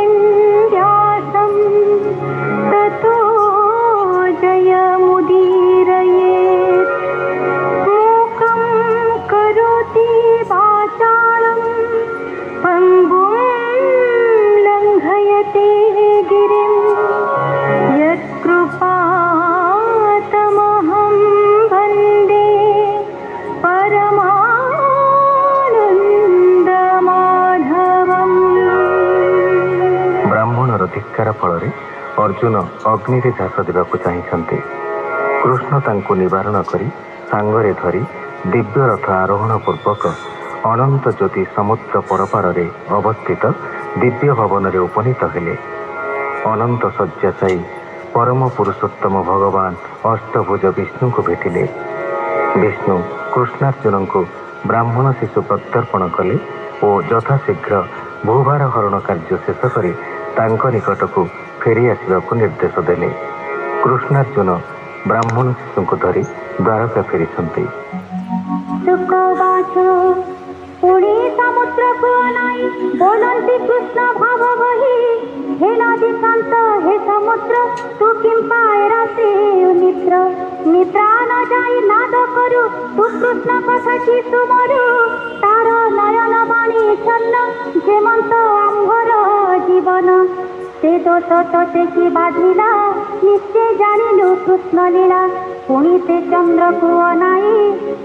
विन्ध्यासं ततो जयमुदीरयेत्। मूकं करोति वाचालं पङ्गुं लङ्घयते गिरिं यत्कृपातमहं वन्दे परमानन्दमाधवम्। ब्राह्मणर धिक्कार फल अर्जुन अग्नि झास देवाक चाहिए। कृष्ण तांको निवारण करी सांगरे धरी दिव्य रथ आरोहण पूर्वक अनंत ज्योति समुद्र परपारे अवस्थित दिव्य भवन में उपनीत हेले। अनंत शय्याशायी परम पुरुषोत्तम भगवान अष्टभुज विष्णु को भेटिले। विष्णु कृष्णार्जुन को ब्राह्मण शिशु प्रत्यर्पण कले और यथाशीघ्र भूभार हरण कार्य शेष कर निकट को फेरी आसवा निर्देश देले। कृष्णार्जुन ब्राह्मण शिशु को धरी द्वारका फेरी पुणे समुद्र को अनाई बोलंती कृष्ण भाव वही। हे नदी शांत हे समुद्र तू किं पाए रात्रि निद्र। निद्रा न जाई नाद करू तू कृष्ण कथा की सुमरु। तार नयन बाणी छन्न जेमंत आंभर जीवन। से दोष तोते की बाधिला निश्चय जानिलु कृष्ण लीला। पुणी से चंद्र को अनाई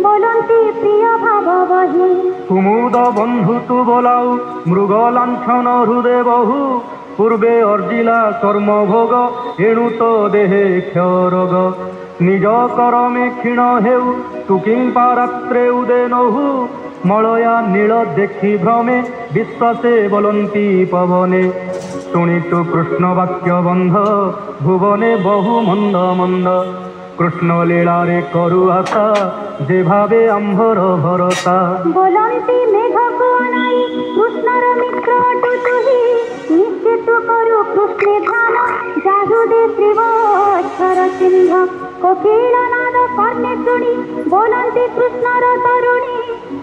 बोलंती प्रिय भाव वही। कुमुद बंधु तु बोलाऊ मृग लांछन हृदय बहु। पूर्वे अर्जिला कर्म भोग एणु तो देहे क्षरोग। निज करमे क्षीण हेउ तु किं पारात्रे उदे नहु। मलया नील देखि भ्रमे विश्वासे बोलंती पवने। शुणितु कृष्ण वाक्य बंध भुवने बहु मंद मंद। कृष्ण लीला रे करु आशा जे भावे आंभर भरता। बोलंती मेघ को अनाई कृष्णर मित्र अटु तुही। निश्चित करु कृष्ण ध्यान जाहृदे श्रीवत्सर चिन्ह। कोकिल नाद कर्णे शुणी बोलंती कृष्णर तरुणी।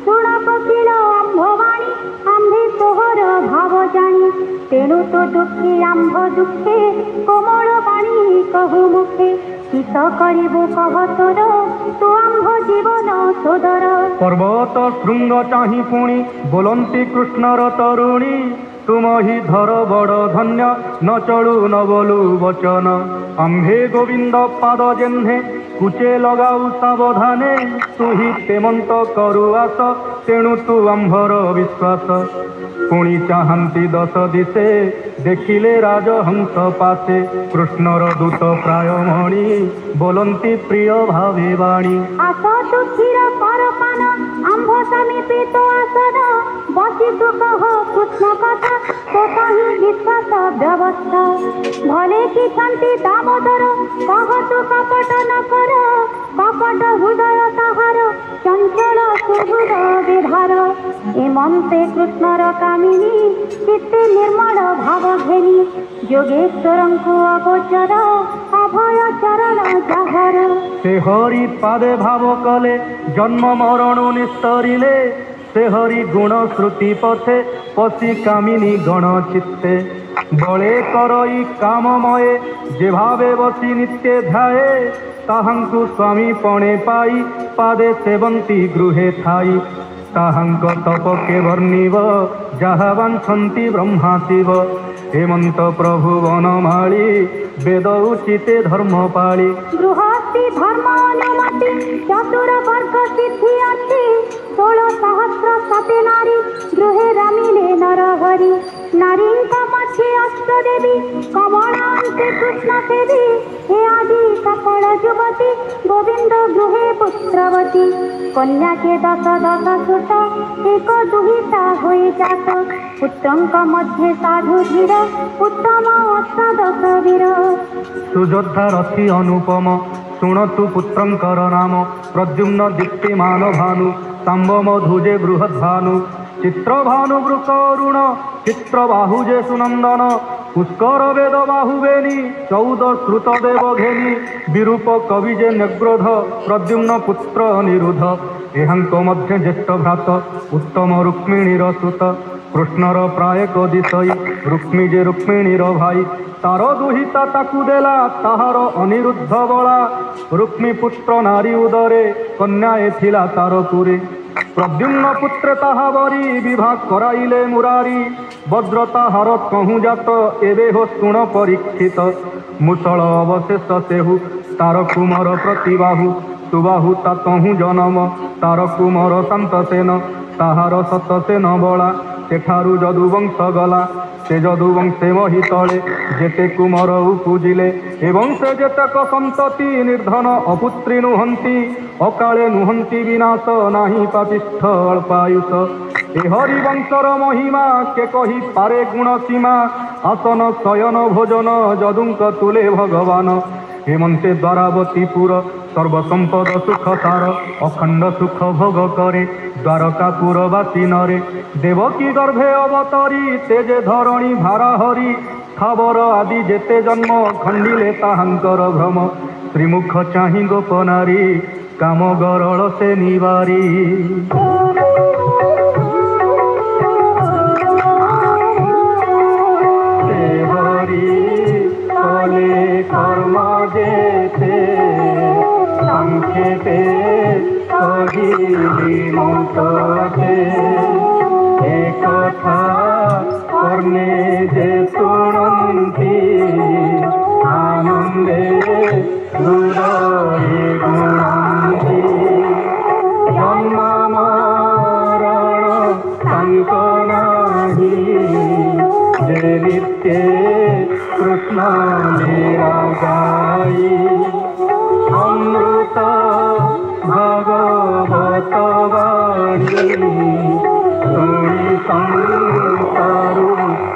शुण कोकिल आंभवाणी आंभे तोहर भाव जानी। तेणु तो दुखी आंभ दुखे कोमल बाणी कहु मुखे। किस करिबु कह तोर तू आंभ जीवन सोदर। पर्वत शृंग चाहि पुणी बोलंती कृष्णर तरुणी। तुम ही धर बड़ धन्य न चलू न बोलू वचन। आंभे गोविंद पाद जेन्हे कुचे लगाऊ सावधाने। तू ही तेमंत करु आस तेणु तू आंभर विश्वास। पुणी चाहती दश दिशे देखिले राजहंस पासे। कृष्णर दूत प्राय मणि बोलंती प्रिय भावे वाणी। आस तु क्षीर कर पान आंभ समीपे तो आसन। बसी तु कह कृष्ण कथा तो कहीं विश्वास व्यवस्था। भले की शांति दामोदर कह तु कपट न कर। कपट हृदय ताहार चंचल सुहृद विधार। एमंते कृष्णर कामिनी चित्ते निर्मल भाव घेनी। योगेश्वर को अगोचर अभय चरण जाहर। से हरि पादे भाव कले जन्म मरण निस्तरिले। से हरि गुण श्रुति पथे पशि कामिनी गण चित्ते। बले करई काममये जे भावे बसी नित्य ध्याये। ताहांकु स्वामी पणे पाई पादे सेवंती गृहे थाई। ताहांक तप के वर्णिव जहा वांछन्ति ब्रह्मा शिव। हेमंत प्रभु वनमाली वेद उचिते धर्म पाली। गृहस्थी धर्म अनुमति चतुर वर्ग सिद्धि अच्छी। 16 सहस्र सते नारी गृहे रमिले नर हरि। नारी मध्य अष्ट देवी कमलांते कृष्ण सेवी। हे आदि सकल युवती गोविंद गृहे पुत्रवती। कन्या के 10 सुत एक दुहिता हुए जात। पुत्रंक मध्य साधु धीर उत्तम अष्टादश वीर। सुयोद्धा रथी अनुपम शुणतु पुत्रंकर नाम। प्रद्युम्न दीप्तिमान भानु सांब मधुजे बृहद्भानु। चित्रभानु वृकरुण चित्रबाहुजे सुनंदन। पुष्कर वेद बाहुबेनी 14 श्रुत देव घेनी। विरूप कविजे नग्रोध प्रद्युम्न पुत्र निरुध। एहांक मध्य ज्येष्ठ भ्रात उत्तम रुक्मिणीर सुत। कृष्णर प्राय दिशई रुक्मी जे रुक्मिणीर भाई तार दुहिता ताकू देला ताहार अनिरुद्ध बला रुक्मी पुत्र नारी उदरे कन्याए थिला तार पुरे प्रद्युम्न पुत्र ताहा बरी विवाह कराइले मुरारी वज्र ताहार कहूँ जात एबे हो शुण परीक्षित मुसल अवशेष सेहु तार कुमार प्रतिबाहु सुबाहु ता कहूँ जनम तार कुमार शांतसेन ताहार सतसेन बला सेठारु यदुवंश गला से यदुवंशे मही तले जेते कुमार उपजिले एवं से जेतक संतति निर्धन अपुत्री नुहंती अकाले नुहंती विनाश नाही पापिष्ठ अल्पायुष ए हरिवंशर महिमा के कही पारे गुण सीमा आसन शयन भोजन यदुंक तुले भगवान हेमंते द्वारावतीपुर सर्वसंपद सुख सार अखंड सुख भोग करे द्वारकापुरवासी नरे देवकी गर्भे अवतरी तेजे धरणी भारा हरि स्थावर आदि जेते जन्म खंडिले ताहांकर भ्रम श्रीमुख चाहि गोपनारी काम गरल से निवारी कर्म जेते संक्षेपे कहिली मुते एक कथा कर्णे जे शुणन्ति आनंदे हृदये गुणन्ति जन्म मरण संक नाही जे नित्ये कृष्ण मेरा गाई अमृत भगवत वाणी सुनि संसारु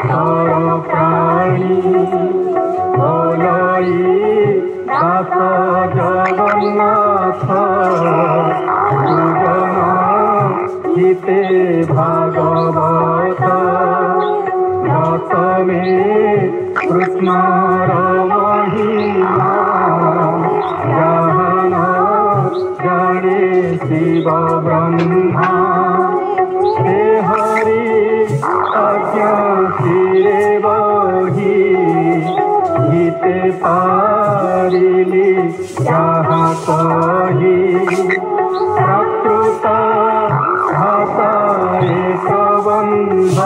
सर प्राणी बोलई दास जगन्नाथ दुजन हिते भागवत में कृष्णर महिमा जहन जाने शिव ब्रह्मा हे हरि आज्ञा सिरे बही गीते पारिली जहाँ कही प्रकृत भाषा एक बंध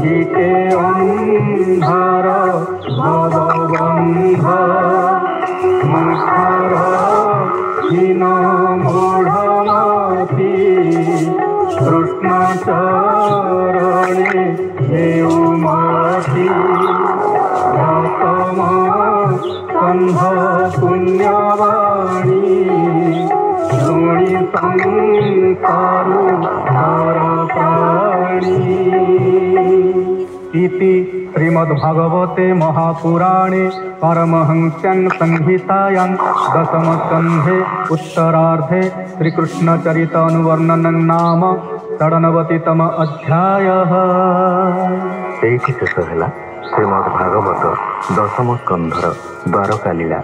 गीते अंधार भवबंध मुखार हीन मूढ़मती कृष्ण चरणे हेउमती गौतम कंध पुण्यवाणी शुणि संसारु हर प्राणी इति श्रीमद्भागवते महापुराणे परमहंस्यां संहितायां दशमस्कन्धे उत्तरार्धे श्रीकृष्णचरितानुवर्णनं नाम 97तम अध्यायः। एइठी शेष ହେଲା ଶ୍ରୀମଦ୍ଭାଗବତ ଦଶମ ସ୍କନ୍ଧର ଦ୍ୱାରକା ଲୀଳା।